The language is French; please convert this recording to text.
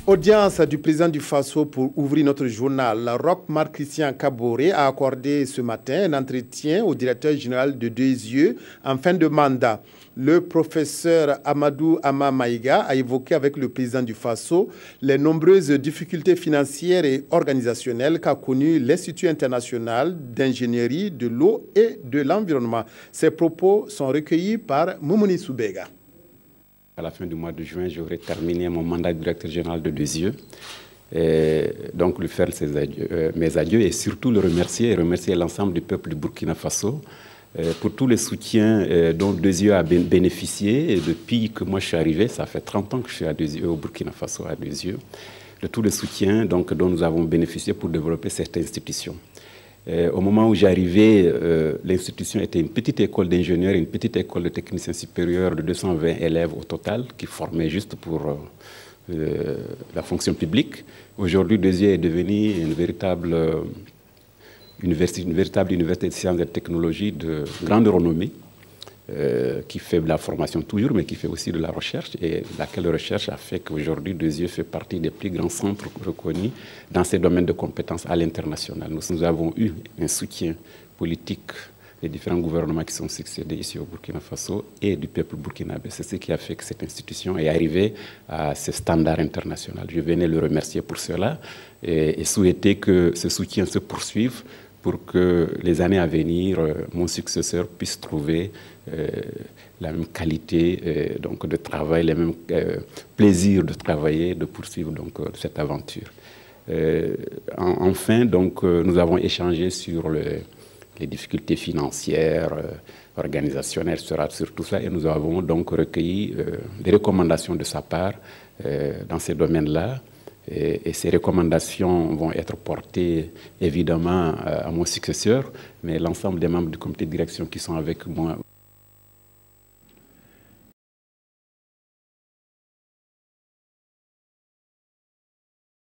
Audience du président du Faso pour ouvrir notre journal. Roch Marc Christian Kaboré a accordé ce matin un entretien au directeur général de Deux Yeux en fin de mandat. Le professeur Amadou Ama Maïga a évoqué avec le président du Faso les nombreuses difficultés financières et organisationnelles qu'a connues l'Institut international d'ingénierie de l'eau et de l'environnement. Ces propos sont recueillis par Moumouni Soubega. À la fin du mois de juin, j'aurai terminé mon mandat de directeur général de Deux Yeux. Donc, lui faire mes adieux et surtout le remercier et remercier l'ensemble du peuple du Burkina Faso pour tous les soutiens dont Deux Yeux a bénéficié. Et depuis que moi je suis arrivé, ça fait 30 ans que je suis à Deux Yeux, au Burkina Faso, à Deux Yeux, de tous les soutiens donc, dont nous avons bénéficié pour développer cette institution. Au moment où j'arrivais, l'institution était une petite école d'ingénieurs, une petite école de techniciens supérieurs de 220 élèves au total, qui formaient juste pour la fonction publique. Aujourd'hui, Deux Yeux est devenue une véritable université de sciences et de technologies de grande renommée, qui fait de la formation toujours, mais qui fait aussi de la recherche, et laquelle recherche a fait qu'aujourd'hui, Deux Yeux fait partie des plus grands centres reconnus dans ces domaines de compétences à l'international. Nous avons eu un soutien politique des différents gouvernements qui sont succédés ici au Burkina Faso et du peuple burkinabé. C'est ce qui a fait que cette institution est arrivée à ce standard international. Je venais le remercier pour cela et souhaiter que ce soutien se poursuive pour que les années à venir, mon successeur puisse trouver la même qualité donc de travail, les mêmes plaisirs de travailler, de poursuivre donc, cette aventure. Enfin, donc, nous avons échangé sur les difficultés financières, organisationnelles, sur tout ça, et nous avons donc recueilli des recommandations de sa part dans ces domaines-là. Et ces recommandations vont être portées évidemment à mon successeur, mais l'ensemble des membres du comité de direction qui sont avec moi